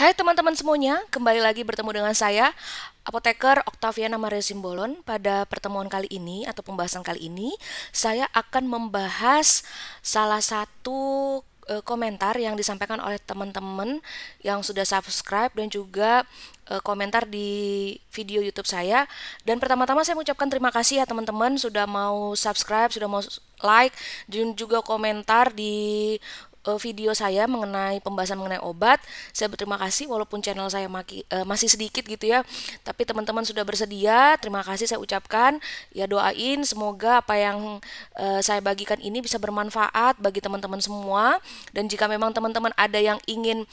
Hai teman-teman semuanya, kembali lagi bertemu dengan saya, Apoteker Octaviana Maria Simbolon. Pada pertemuan kali ini atau pembahasan kali ini, saya akan membahas salah satu komentar yang disampaikan oleh teman-teman yang sudah subscribe dan juga komentar di video YouTube saya. Dan pertama-tama saya mengucapkan terima kasih ya teman-teman sudah mau subscribe, sudah mau like, dan juga komentar di video saya mengenai pembahasan mengenai obat. Saya berterima kasih walaupun channel saya masih sedikit gitu ya. Tapi teman-teman sudah bersedia. Terima kasih saya ucapkan. Ya doain semoga apa yang saya bagikan ini bisa bermanfaat bagi teman-teman semua. Dan jika memang teman-teman ada yang ingin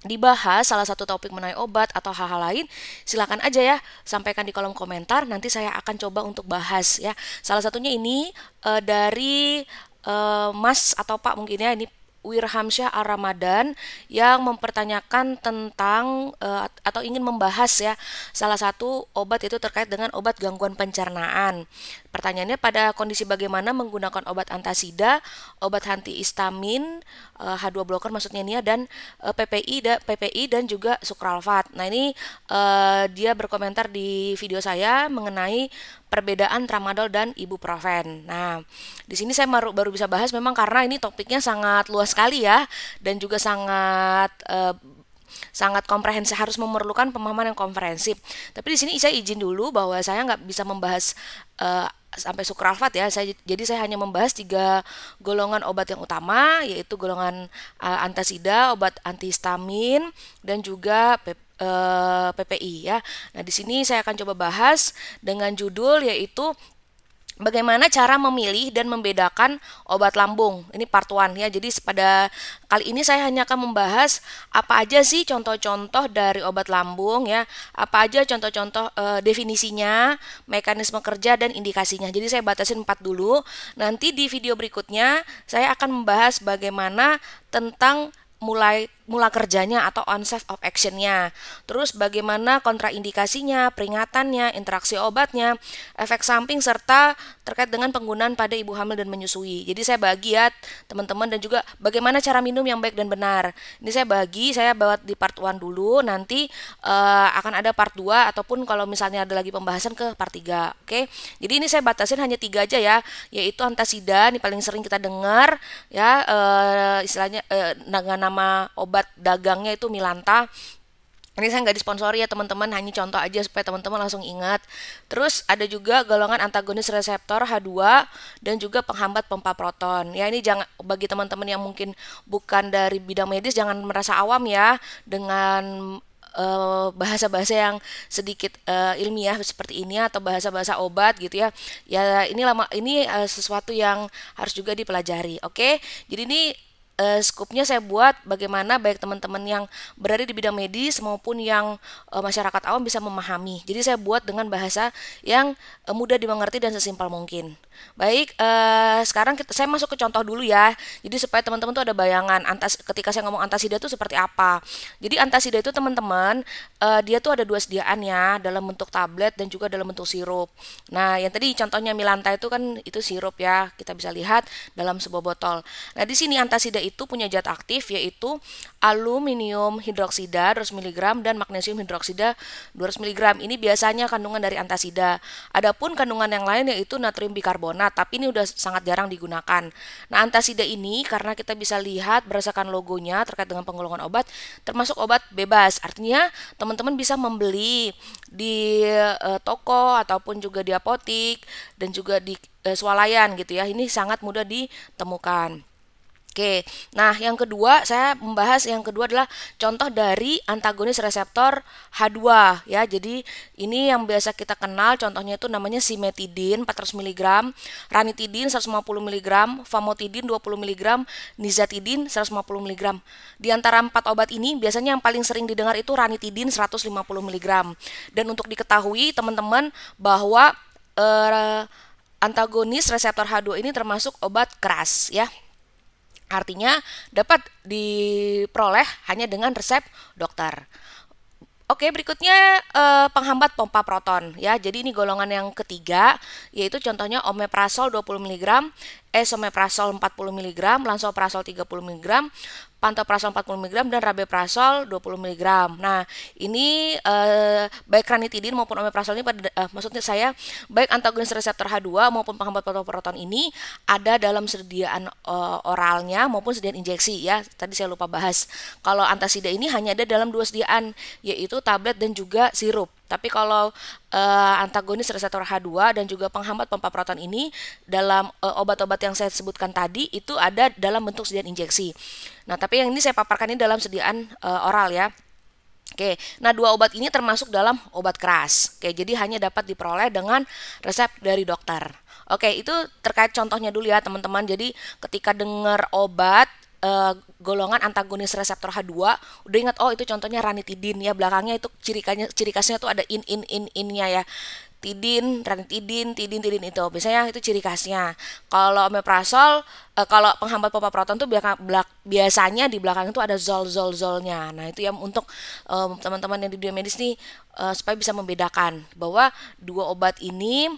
dibahas salah satu topik mengenai obat atau hal-hal lain, silakan aja ya sampaikan di kolom komentar. Nanti saya akan coba untuk bahas ya. Salah satunya ini dari Mas atau Pak mungkin ya, ini Wirhamsyah Ar-Ramadan yang mempertanyakan tentang atau ingin membahas ya salah satu obat itu terkait dengan obat gangguan pencernaan. Pertanyaannya, pada kondisi bagaimana menggunakan obat antasida, obat antihistamin, H2 blocker maksudnya ini ya, dan PPI dan juga sukralfat. Nah, ini dia berkomentar di video saya mengenai perbedaan tramadol dan ibuprofen. Nah, di sini saya baru bisa bahas memang karena ini topiknya sangat luas sekali ya, dan juga sangat komprehensif, harus memerlukan pemahaman yang komprehensif. Tapi di sini saya izin dulu bahwa saya nggak bisa membahas sampai sukralfat ya. Jadi saya hanya membahas 3 golongan obat yang utama, yaitu golongan antasida, obat antihistamin, dan juga PPI ya. Nah, di sini saya akan coba bahas dengan judul yaitu bagaimana cara memilih dan membedakan obat lambung. Ini part 1 ya. Jadi pada kali ini saya hanya akan membahas apa aja sih contoh-contoh dari obat lambung ya. Apa aja contoh-contoh definisinya, mekanisme kerja dan indikasinya. Jadi saya batasin 4 dulu. Nanti di video berikutnya saya akan membahas bagaimana tentang mula kerjanya atau onset of actionnya, terus bagaimana kontraindikasinya, peringatannya, interaksi obatnya, efek samping, serta terkait dengan penggunaan pada ibu hamil dan menyusui. Jadi saya bagi ya teman-teman, dan juga bagaimana cara minum yang baik dan benar. Ini saya buat di part 1 dulu, nanti akan ada part 2 ataupun kalau misalnya ada lagi pembahasan ke part 3. Oke. Jadi ini saya batasin hanya 3 aja ya, yaitu antasida, ini paling sering kita dengar ya, istilahnya dengan nama obat dagangnya itu Milanta. Ini saya nggak disponsori ya teman-teman, hanya contoh aja supaya teman-teman langsung ingat. Terus ada juga golongan antagonis reseptor H2 dan juga penghambat pompa proton. Ya, ini jangan, bagi teman-teman yang mungkin bukan dari bidang medis, jangan merasa awam ya dengan bahasa-bahasa yang sedikit ilmiah seperti ini atau bahasa-bahasa obat gitu ya. Ya, ini sesuatu yang harus juga dipelajari. Oke. Jadi ini skupnya saya buat bagaimana baik teman-teman yang berada di bidang medis maupun yang masyarakat awam bisa memahami. Jadi saya buat dengan bahasa yang mudah dimengerti dan sesimpel mungkin. Baik, sekarang saya masuk ke contoh dulu ya. Jadi supaya teman-teman tuh ada bayangan ketika saya ngomong antasida itu seperti apa. Jadi antasida itu teman-teman, dia tuh ada 2 sediaan ya, dalam bentuk tablet dan juga dalam bentuk sirup. Nah, yang tadi contohnya Milanta itu kan itu sirup ya, kita bisa lihat dalam sebuah botol. Nah, di sini antasida itu punya zat aktif yaitu aluminium hidroksida 200 mg dan magnesium hidroksida 200 mg. Ini biasanya kandungan dari antasida. Adapun kandungan yang lain yaitu natrium bikarbonat, tapi ini udah sangat jarang digunakan. Nah, antasida ini karena kita bisa lihat berdasarkan logonya terkait dengan penggolongan obat, termasuk obat bebas. Artinya teman-teman bisa membeli di toko ataupun juga di apotik dan juga di swalayan gitu ya. Ini sangat mudah ditemukan. Oke, nah yang kedua saya membahas yang kedua adalah contoh dari antagonis reseptor H2 ya. Jadi ini yang biasa kita kenal, contohnya itu namanya simetidin 400 mg, ranitidin 150 mg, famotidin 20 mg, nizatidin 150 mg. Di antara 4 obat ini biasanya yang paling sering didengar itu ranitidin 150 mg. Dan untuk diketahui teman-teman bahwa antagonis reseptor H2 ini termasuk obat keras ya. Artinya dapat diperoleh hanya dengan resep dokter. Oke, berikutnya penghambat pompa proton ya. Jadi ini golongan yang ketiga, yaitu contohnya omeprazol 20 mg, esomeprazol 40 mg, lansoprazol 30 mg, pantoprazol 40 mg dan rabeprazol 20 mg. Nah, ini baik ranitidin maupun omeprazol ini maksudnya saya baik antagonis reseptor H2 maupun penghambat patoproton ini ada dalam sediaan oralnya maupun sediaan injeksi ya. Tadi saya lupa bahas. Kalau antasida ini hanya ada dalam dua sediaan, yaitu tablet dan juga sirup. Tapi kalau antagonis reseptor H2 dan juga penghambat pompa proton ini dalam obat-obat yang saya sebutkan tadi itu ada dalam bentuk sediaan injeksi. Nah, tapi yang ini saya paparkan ini dalam sediaan oral ya. Oke, nah dua obat ini termasuk dalam obat keras. Oke, jadi hanya dapat diperoleh dengan resep dari dokter. Oke, itu terkait contohnya dulu ya teman-teman. Jadi ketika dengar obat golongan antagonis reseptor H2, udah ingat oh itu contohnya ranitidin ya, belakangnya itu ciri khasnya tuh ada in-nya ya. Ranitidin, tidin itu biasanya itu ciri khasnya. Kalau omeprazol, kalau penghambat pompa proton tuh biasanya di belakang itu ada zolnya. Nah, itu yang untuk teman-teman yang di dunia medis nih supaya bisa membedakan bahwa dua obat ini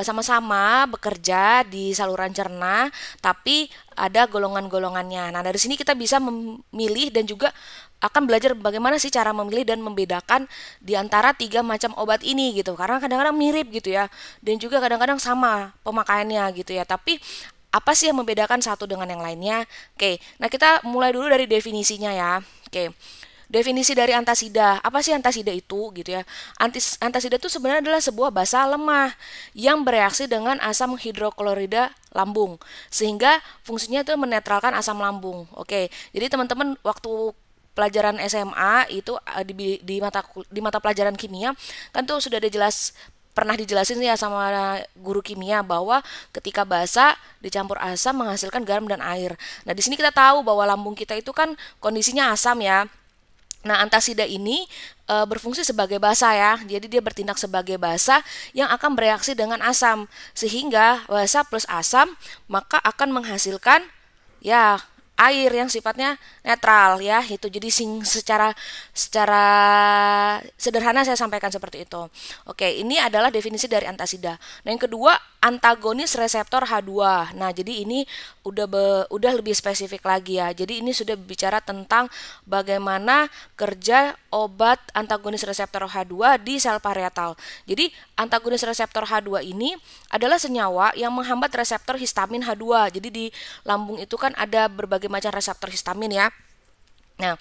sama-sama bekerja di saluran cerna, tapi ada golongan-golongannya. Nah, dari sini kita bisa memilih dan juga akan belajar bagaimana sih cara memilih dan membedakan di antara tiga macam obat ini gitu. Karena kadang-kadang mirip gitu ya, dan juga kadang-kadang sama pemakaiannya gitu ya. Tapi apa sih yang membedakan satu dengan yang lainnya? Oke, nah kita mulai dulu dari definisinya ya. Oke. Definisi dari antasida, apa sih antasida itu gitu ya? Antasida itu sebenarnya adalah sebuah basa lemah yang bereaksi dengan asam hidroklorida lambung, sehingga fungsinya itu menetralkan asam lambung. Oke, jadi teman-teman waktu pelajaran SMA itu di mata pelajaran kimia kan tuh sudah ada pernah dijelasin ya sama guru kimia bahwa ketika basa dicampur asam menghasilkan garam dan air. Nah, di sini kita tahu bahwa lambung kita itu kan kondisinya asam ya. Nah, antasida ini berfungsi sebagai basa ya. Jadi dia bertindak sebagai basa yang akan bereaksi dengan asam. Sehingga basa plus asam maka akan menghasilkan ya air yang sifatnya netral ya. Itu jadi secara sederhana saya sampaikan seperti itu. Oke, ini adalah definisi dari antasida. Nah, yang kedua antagonis reseptor H2. Nah, jadi ini udah lebih spesifik lagi ya. Jadi ini sudah bicara tentang bagaimana kerja obat antagonis reseptor H2 di sel parietal. Jadi antagonis reseptor H2 ini adalah senyawa yang menghambat reseptor histamin H2. Jadi di lambung itu kan ada berbagai macam reseptor histamin ya. Nah,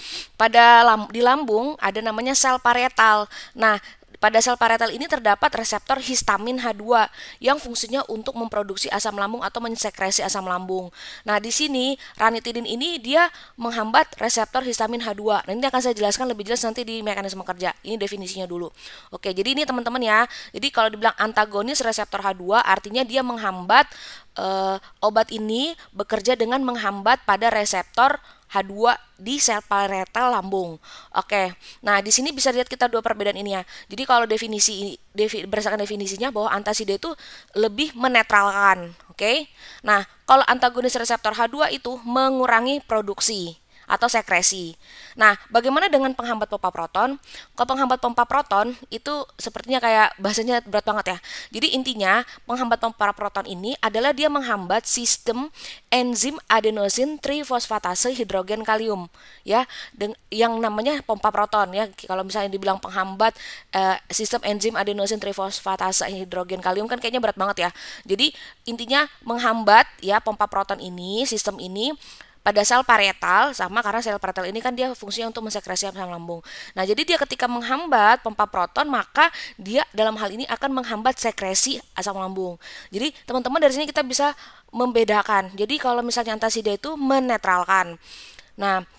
di lambung ada namanya sel parietal. Nah, pada sel parietal ini terdapat reseptor histamin H2 yang fungsinya untuk memproduksi asam lambung atau mensekresi asam lambung. Nah, di sini ranitidin ini dia menghambat reseptor histamin H2. Nanti akan saya jelaskan lebih jelas nanti di mekanisme kerja. Ini definisinya dulu. Oke, jadi ini teman-teman ya. Jadi kalau dibilang antagonis reseptor H2 artinya dia menghambat obat ini bekerja dengan menghambat pada reseptor H2 di sel parietal lambung. Oke. Nah, di sini bisa lihat kita dua perbedaan ini ya. Jadi kalau berdasarkan definisinya bahwa antasida itu lebih menetralkan, oke? Nah, kalau antagonis reseptor H2 itu mengurangi produksi atau sekresi. Nah, bagaimana dengan penghambat pompa proton? Kalau penghambat pompa proton itu sepertinya kayak bahasanya berat banget ya. Jadi intinya penghambat pompa proton ini adalah dia menghambat sistem enzim adenosin trifosfatase hidrogen kalium ya, yang namanya pompa proton ya. Kalau misalnya dibilang penghambat sistem enzim adenosin trifosfatase hidrogen kalium kan kayaknya berat banget ya. Jadi intinya menghambat ya pompa proton ini, sistem ini pada sel parietal, sama karena sel parietal ini kan dia fungsinya untuk mensekresi asam lambung. Nah, jadi dia ketika menghambat pompa proton, maka dia dalam hal ini akan menghambat sekresi asam lambung. Jadi teman-teman dari sini kita bisa membedakan. Jadi kalau misalnya antasida itu menetralkan. Nah,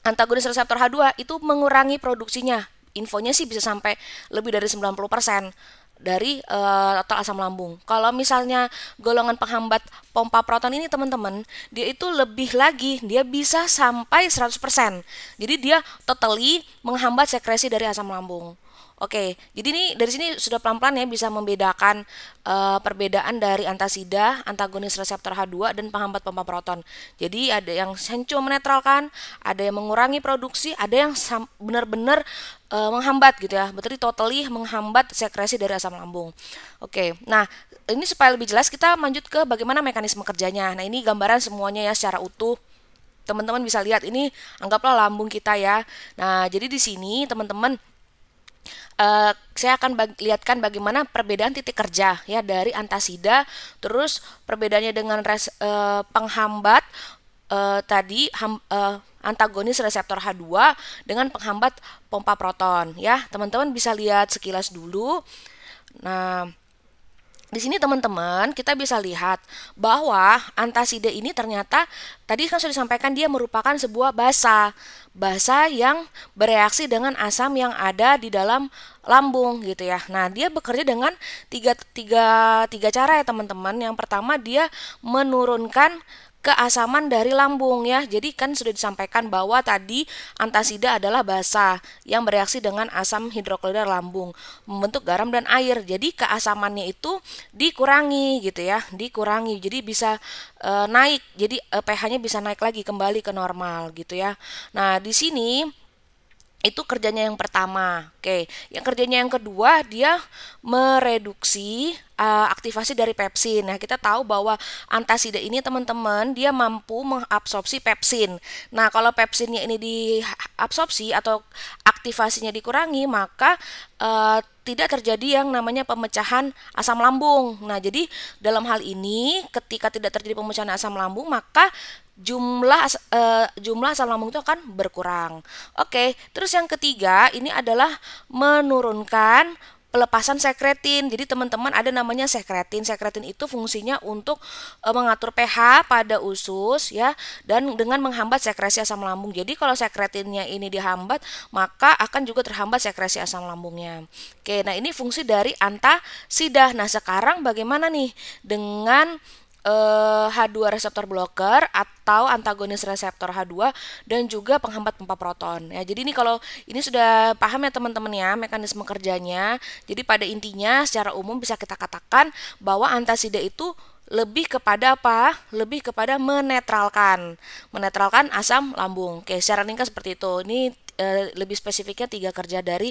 antagonis reseptor H2 itu mengurangi produksinya. Infonya sih bisa sampai lebih dari 90% dari total asam lambung. Kalau misalnya golongan penghambat pompa proton ini teman-teman, dia itu lebih lagi, dia bisa sampai 100%. Jadi dia totally menghambat sekresi dari asam lambung. Oke, jadi ini dari sini sudah pelan-pelan ya bisa membedakan perbedaan dari antasida, antagonis reseptor H2 dan penghambat pompa proton. Jadi ada yang cuma menetralkan, ada yang mengurangi produksi, ada yang benar-benar menghambat gitu ya, berarti totally menghambat sekresi dari asam lambung. Oke, nah ini supaya lebih jelas kita lanjut ke bagaimana mekanisme kerjanya. Nah, ini gambaran semuanya ya secara utuh. teman-teman bisa lihat ini anggaplah lambung kita ya. Nah, jadi di sini teman-teman saya akan lihatkan bagaimana perbedaan titik kerja ya dari antasida, terus perbedaannya dengan penghambat tadi antagonis reseptor H2 dengan penghambat pompa proton ya. Teman-teman bisa lihat sekilas dulu. Nah, di sini teman-teman kita bisa lihat bahwa antasida ini ternyata tadi kan sudah disampaikan dia merupakan sebuah basa yang bereaksi dengan asam yang ada di dalam lambung gitu ya. Nah, dia bekerja dengan tiga cara ya teman-teman. Yang pertama dia menurunkan keasaman dari lambung ya. Jadi kan sudah disampaikan bahwa tadi antasida adalah basa yang bereaksi dengan asam hidroklorid lambung membentuk garam dan air. Jadi keasamannya itu dikurangi gitu ya, dikurangi. Jadi bisa naik. Jadi pH-nya bisa naik lagi kembali ke normal gitu ya. Nah, di sini itu kerjanya yang pertama. Oke, yang kerjanya yang kedua dia mereduksi aktivasi dari pepsin. Nah, kita tahu bahwa antasida ini teman-teman dia mampu mengabsorpsi pepsin. Nah, kalau pepsinnya ini diabsorpsi atau aktivasinya dikurangi, maka tidak terjadi yang namanya pemecahan asam lambung. Nah, jadi dalam hal ini ketika tidak terjadi pemecahan asam lambung, maka jumlah asam lambung itu akan berkurang. Oke, terus yang ketiga ini adalah menurunkan pelepasan sekretin. Jadi teman-teman ada namanya sekretin. Sekretin itu fungsinya untuk mengatur pH pada usus ya dan dengan menghambat sekresi asam lambung. Jadi kalau sekretinnya ini dihambat, maka akan juga terhambat sekresi asam lambungnya. Oke, nah ini fungsi dari antasida. Nah, sekarang bagaimana nih dengan H2 reseptor blocker atau antagonis reseptor H2 dan juga penghambat pompa proton. Ya, jadi ini kalau ini sudah paham ya teman-teman ya mekanisme kerjanya. Jadi pada intinya secara umum bisa kita katakan bahwa antasida itu lebih kepada apa? Lebih kepada menetralkan asam lambung. Oke, secara ringkas seperti itu. Ini lebih spesifiknya 3 kerja dari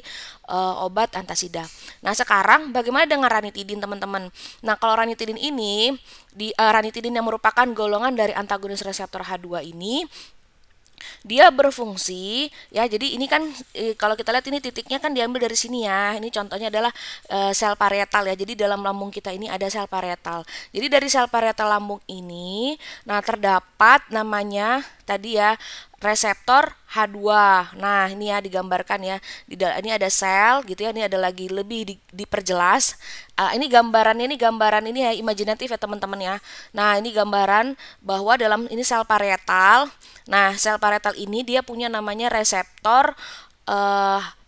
obat antasida. Nah, sekarang bagaimana dengan ranitidin teman-teman? Nah, kalau ranitidin ini ranitidin yang merupakan golongan dari antagonis reseptor H2 ini dia berfungsi ya. Jadi ini kan kalau kita lihat ini titiknya kan diambil dari sini ya. Ini contohnya adalah sel parietal ya. Jadi dalam lambung kita ini ada sel parietal. Jadi dari sel parietal lambung ini nah terdapat namanya tadi ya reseptor H2. Nah, ini ya digambarkan ya. Ini ada sel gitu ya. Ini ada lagi lebih diperjelas. Ini gambaran ini ya imajinatif ya teman-teman ya. Nah, ini gambaran bahwa dalam ini sel parietal. Nah, sel parietal ini dia punya namanya reseptor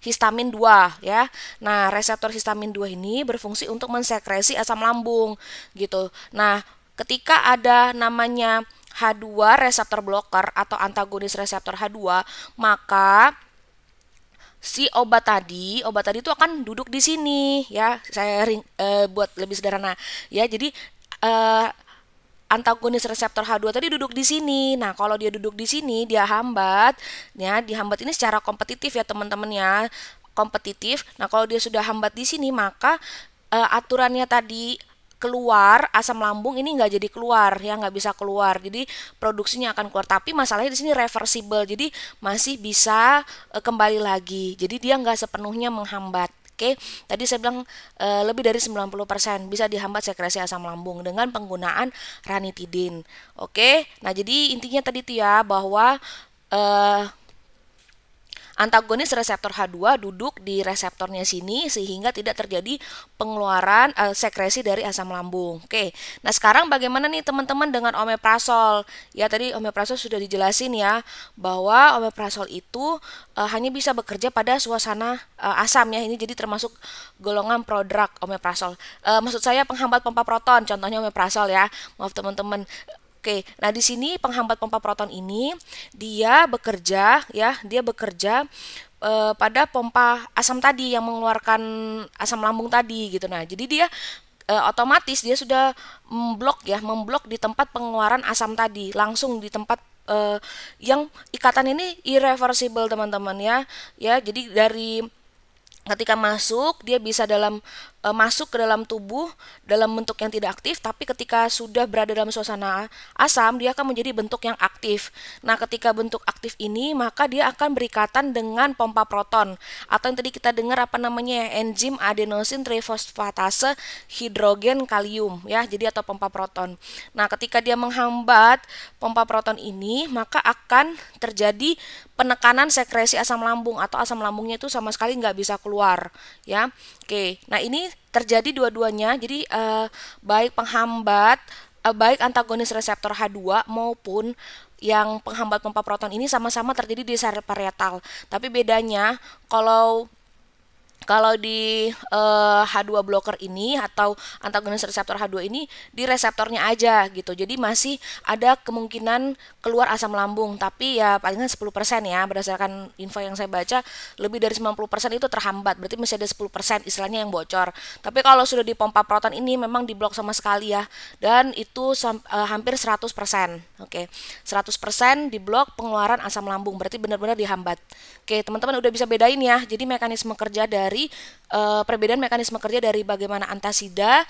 histamin 2 ya. Nah, reseptor histamin 2 ini berfungsi untuk mensekresi asam lambung gitu. Nah, ketika ada namanya H2 reseptor blocker atau antagonis reseptor H2, maka si obat tadi itu akan duduk di sini ya. Saya buat lebih sederhana ya. Jadi antagonis reseptor H2 tadi duduk di sini. Nah, kalau dia duduk di sini, dia hambat ya, dihambat ini secara kompetitif ya teman-teman ya. Kompetitif. Nah, kalau dia sudah hambat di sini, maka aturannya tadi keluar asam lambung ini nggak jadi keluar ya, nggak bisa keluar, jadi produksinya akan keluar, tapi masalahnya di sini reversible, jadi masih bisa kembali lagi, jadi dia nggak sepenuhnya menghambat. Oke, tadi saya bilang lebih dari 90% bisa dihambat sekresi asam lambung dengan penggunaan ranitidin. Oke, nah jadi intinya tadi tuh ya bahwa antagonis reseptor H2 duduk di reseptornya sini sehingga tidak terjadi pengeluaran sekresi dari asam lambung. Oke. Nah, sekarang bagaimana nih teman-teman dengan omeprazol? Ya, tadi omeprazol sudah dijelasin ya bahwa omeprazol itu hanya bisa bekerja pada suasana asam ya. Ini jadi termasuk golongan prodrug omeprazol. Maksud saya penghambat pompa proton, contohnya omeprazol ya. Maaf teman-teman. Oke, nah di sini penghambat pompa proton ini dia bekerja pada pompa asam tadi yang mengeluarkan asam lambung tadi gitu. Nah, jadi dia otomatis dia sudah memblok di tempat pengeluaran asam tadi, langsung di tempat yang ikatan ini irreversible teman-teman ya. Ya, jadi dari ketika masuk dia bisa dalam masuk ke dalam tubuh dalam bentuk yang tidak aktif, tapi ketika sudah berada dalam suasana asam dia akan menjadi bentuk yang aktif. Nah, ketika bentuk aktif ini maka dia akan berikatan dengan pompa proton atau yang tadi kita dengar apa namanya ya, enzim adenosin trifosfatase hidrogen kalium ya, jadi atau pompa proton. Nah, ketika dia menghambat pompa proton ini maka akan terjadi penekanan sekresi asam lambung atau asam lambungnya itu sama sekali nggak bisa keluar ya. Oke, nah ini terjadi dua-duanya, jadi baik penghambat, baik antagonis reseptor H2 maupun yang penghambat pompa proton ini sama-sama terjadi di sel parietal. Tapi bedanya kalau di H2 blocker ini atau antagonis reseptor H2 ini di reseptornya aja gitu. Jadi masih ada kemungkinan keluar asam lambung, tapi ya palingan 10% ya berdasarkan info yang saya baca, lebih dari 90% itu terhambat. Berarti masih ada 10% istilahnya yang bocor. Tapi kalau sudah di pompa proton ini memang diblok sama sekali ya. Dan itu hampir 100%. Oke. 100% diblok pengeluaran asam lambung. Berarti benar-benar dihambat. Oke, teman-teman udah bisa bedain ya. Jadi mekanisme kerja dari perbedaan mekanisme kerja dari bagaimana antasida,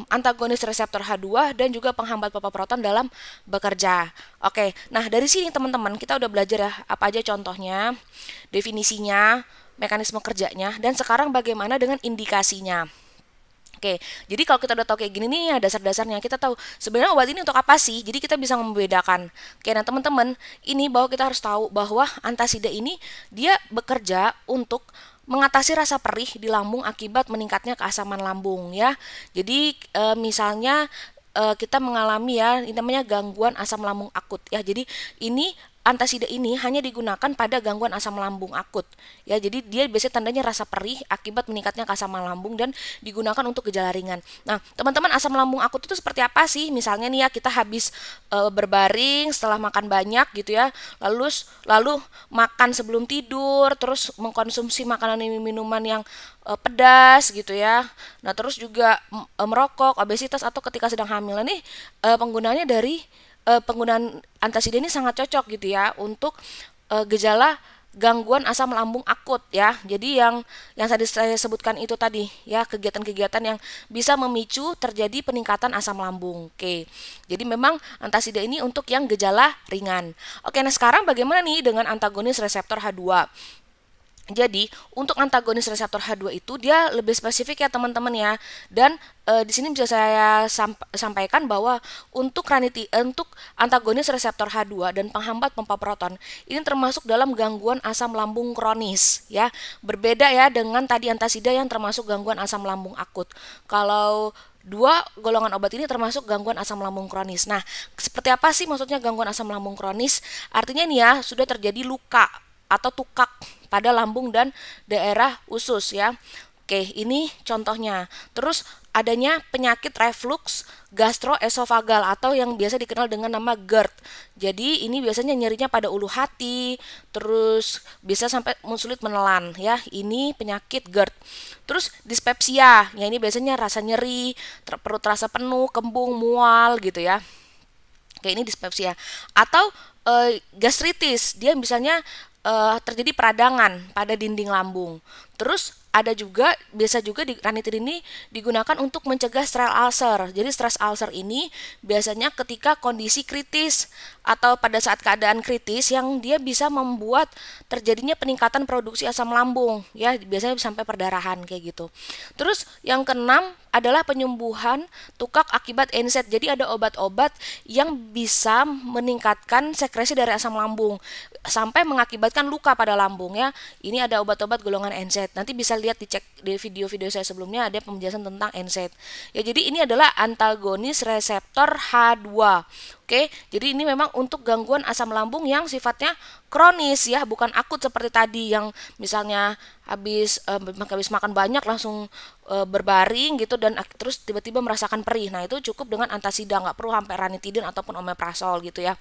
antagonis reseptor H2 dan juga penghambat pompa proton dalam bekerja. Oke, nah dari sini teman-teman kita udah belajar ya apa aja contohnya, definisinya, mekanisme kerjanya, dan sekarang bagaimana dengan indikasinya. Oke, jadi kalau kita udah tahu kayak gini nih ya dasar-dasarnya, kita tahu sebenarnya obat ini untuk apa sih, jadi kita bisa membedakan. Oke, nah teman-teman, ini bahwa kita harus tahu bahwa antasida ini dia bekerja untuk mengatasi rasa perih di lambung akibat meningkatnya keasaman lambung ya. Jadi misalnya kita mengalami ya ini namanya gangguan asam lambung akut ya. Jadi ini antasida ini hanya digunakan pada gangguan asam lambung akut ya. Jadi dia biasanya tandanya rasa perih akibat meningkatnya keasaman lambung dan digunakan untuk gejala ringan. Nah, teman-teman, asam lambung akut itu seperti apa sih? Misalnya nih ya, kita habis berbaring setelah makan banyak gitu ya. Lalu makan sebelum tidur, terus mengkonsumsi makanan dan minuman yang pedas gitu ya. Nah, terus juga merokok, obesitas atau ketika sedang hamil. Nah, nih penggunaannya dari penggunaan antasida ini sangat cocok gitu ya untuk gejala gangguan asam lambung akut ya. Jadi yang tadi saya sebutkan itu tadi ya, kegiatan-kegiatan yang bisa memicu terjadi peningkatan asam lambung. Oke. Jadi memang antasida ini untuk yang gejala ringan. Oke, nah sekarang bagaimana nih dengan antagonis reseptor H2? Jadi, untuk antagonis reseptor H2 itu dia lebih spesifik ya teman-teman ya. Dan di sini bisa saya sampaikan bahwa untuk antagonis reseptor H2 dan penghambat pompa proton ini termasuk dalam gangguan asam lambung kronis ya. Berbeda ya dengan tadi antasida yang termasuk gangguan asam lambung akut. Kalau dua golongan obat ini termasuk gangguan asam lambung kronis. Nah, seperti apa sih maksudnya gangguan asam lambung kronis? Artinya nih ya, sudah terjadi luka atau tukak pada lambung dan daerah usus ya. Oke, ini contohnya. Terus adanya penyakit reflux gastroesofagal atau yang biasa dikenal dengan nama GERD. Jadi ini biasanya nyerinya pada ulu hati, terus bisa sampai sulit menelan ya. Ini penyakit GERD. Terus dispepsia, ya ini biasanya rasa nyeri, perut terasa penuh, kembung, mual gitu ya. Kayak ini dispepsia. Atau gastritis, dia misalnya terjadi peradangan pada dinding lambung. Terus ada juga biasa juga ranitidin ini digunakan untuk mencegah stress ulcer. Jadi stress ulcer ini biasanya ketika kondisi kritis atau pada saat keadaan kritis yang dia bisa membuat terjadinya peningkatan produksi asam lambung ya, biasanya sampai perdarahan kayak gitu. Terus yang keenam adalah penyembuhan tukak akibat NSAID. Jadi ada obat-obat yang bisa meningkatkan sekresi dari asam lambung sampai mengakibatkan luka pada lambung ya. Ini ada obat-obat golongan NSAID. Nanti bisa lihat dicek di video-video saya sebelumnya, ada penjelasan tentang NSAID. Ya, jadi ini adalah antagonis reseptor H2. Oke, jadi ini memang untuk gangguan asam lambung yang sifatnya kronis ya, bukan akut seperti tadi yang misalnya habis makan banyak langsung berbaring gitu dan terus tiba-tiba merasakan perih. Nah, itu cukup dengan antasida, nggak perlu sampai ranitidin ataupun omeprazol gitu ya.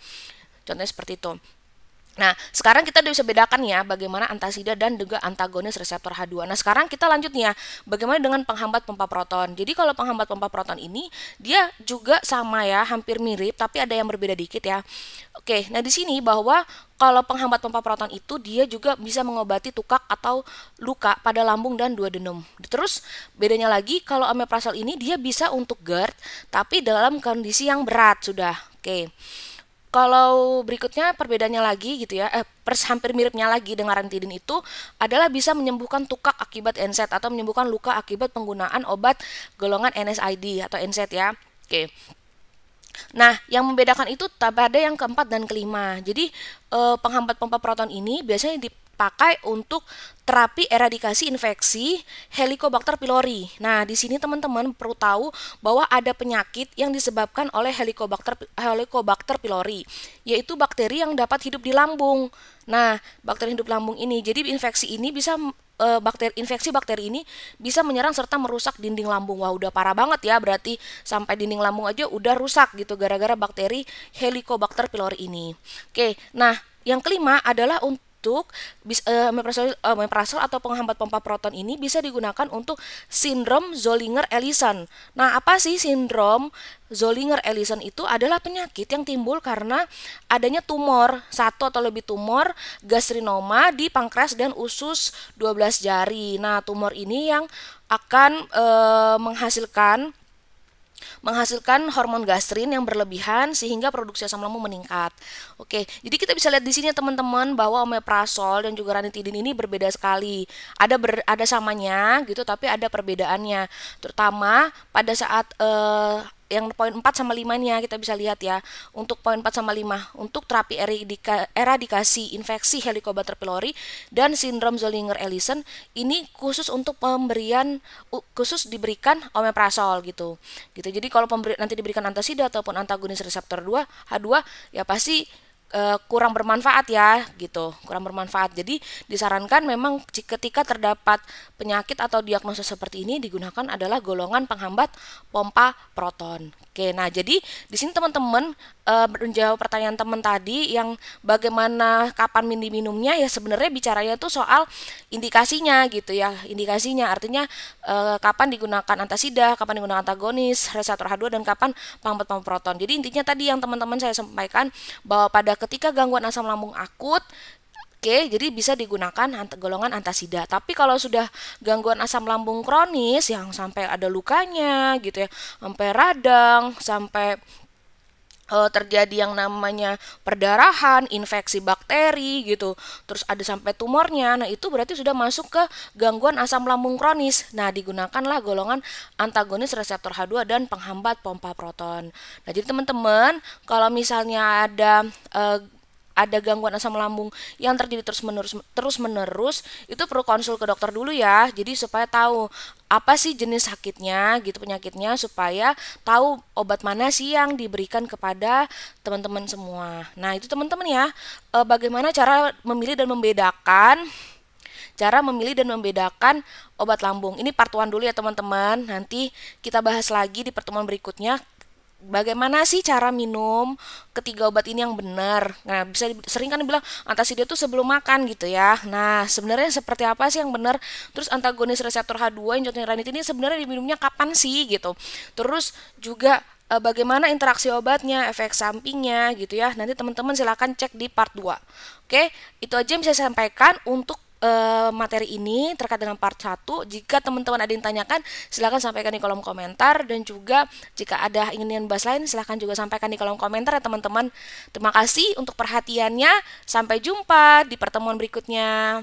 Contohnya seperti itu. Nah, sekarang kita udah bisa bedakan ya bagaimana antasida dan juga antagonis reseptor H2. Nah, sekarang kita lanjut nih ya, bagaimana dengan penghambat pompa proton. Jadi kalau penghambat pompa proton ini dia juga sama ya, hampir mirip tapi ada yang berbeda dikit ya. Oke, nah di sini bahwa kalau penghambat pompa proton itu dia juga bisa mengobati tukak atau luka pada lambung dan duodenum. Terus bedanya lagi kalau omeprazol ini dia bisa untuk GERD tapi dalam kondisi yang berat sudah. Oke. Kalau berikutnya perbedaannya lagi gitu ya, hampir miripnya lagi dengan ranitidin itu adalah bisa menyembuhkan tukak akibat NSAID atau menyembuhkan luka akibat penggunaan obat golongan NSAID atau NSAID ya. Oke. Nah, yang membedakan itu pada yang keempat dan kelima. Jadi, penghambat pompa proton ini biasanya dipakai untuk terapi eradikasi infeksi Helicobacter pylori. Nah, di sini teman-teman perlu tahu bahwa ada penyakit yang disebabkan oleh Helicobacter pylori, yaitu bakteri yang dapat hidup di lambung. Nah, bakteri hidup lambung ini, jadi infeksi ini bisa infeksi bakteri ini bisa menyerang serta merusak dinding lambung. Wah, udah parah banget ya, berarti sampai dinding lambung aja udah rusak gitu gara-gara bakteri Helicobacter pylori ini. Oke, nah yang kelima adalah untuk omeprazol atau penghambat pompa proton ini bisa digunakan untuk sindrom Zollinger-Ellison. Nah, apa sih sindrom Zollinger-Ellison itu? Adalah penyakit yang timbul karena adanya tumor, satu atau lebih tumor gastrinoma di pankreas dan usus 12 jari. Nah, tumor ini yang akan menghasilkan hormon gastrin yang berlebihan sehingga produksi asam lambung meningkat. Oke, jadi kita bisa lihat di sini teman-teman bahwa omeprazol dan juga ranitidin ini berbeda sekali. Ada samanya gitu, tapi ada perbedaannya. Terutama pada saat yang poin 4 sama 5-nya kita bisa lihat ya. Untuk poin 4 sama 5 untuk terapi eradikasi infeksi Helicobacter pylori dan sindrom Zollinger-Ellison ini khusus untuk khusus diberikan omeprazol gitu. Jadi kalau nanti diberikan antasida ataupun antagonis reseptor H2 ya pasti kurang bermanfaat ya gitu, kurang bermanfaat. Jadi disarankan memang ketika terdapat penyakit atau diagnosa seperti ini digunakan adalah golongan penghambat pompa proton. Oke, nah jadi di sini teman-teman menjawab pertanyaan teman tadi yang bagaimana kapan diminumnya, ya sebenarnya bicaranya tuh soal indikasinya gitu ya, indikasinya artinya kapan digunakan antasida, kapan digunakan antagonis reseptor H2 dan kapan penghambat pompa proton. Jadi intinya tadi yang teman-teman saya sampaikan bahwa pada ketika gangguan asam lambung akut, oke, jadi bisa digunakan golongan antasida. Tapi kalau sudah gangguan asam lambung kronis yang sampai ada lukanya gitu ya, sampai radang, sampai terjadi yang namanya perdarahan, infeksi bakteri gitu, terus ada sampai tumornya. Nah, itu berarti sudah masuk ke gangguan asam lambung kronis. Nah, digunakanlah golongan antagonis reseptor H2 dan penghambat pompa proton. Nah, jadi teman-teman, kalau misalnya ada gangguan asam lambung yang terjadi terus-menerus, itu perlu konsul ke dokter dulu ya. Jadi supaya tahu apa sih jenis sakitnya gitu, penyakitnya, supaya tahu obat mana sih yang diberikan kepada teman-teman semua. Nah, itu teman-teman ya, bagaimana cara memilih dan membedakan obat lambung. Ini part 1 dulu ya teman-teman. Nanti kita bahas lagi di pertemuan berikutnya bagaimana sih cara minum ketiga obat ini yang benar. Nah, sering kan dibilang antasida itu sebelum makan gitu ya. Nah, sebenarnya seperti apa sih yang benar? Terus antagonis reseptor H2 yang contohnya ranitidin ini sebenarnya diminumnya kapan sih gitu. Terus juga bagaimana interaksi obatnya, efek sampingnya gitu ya. Nanti teman-teman silakan cek di part 2. Oke, itu aja yang bisa saya sampaikan untuk materi ini terkait dengan part 1. Jika teman-teman ada yang tanyakan, silahkan sampaikan di kolom komentar, dan juga jika ada ingin bahas lain, silahkan juga sampaikan di kolom komentar ya teman-teman. Terima kasih untuk perhatiannya, sampai jumpa di pertemuan berikutnya.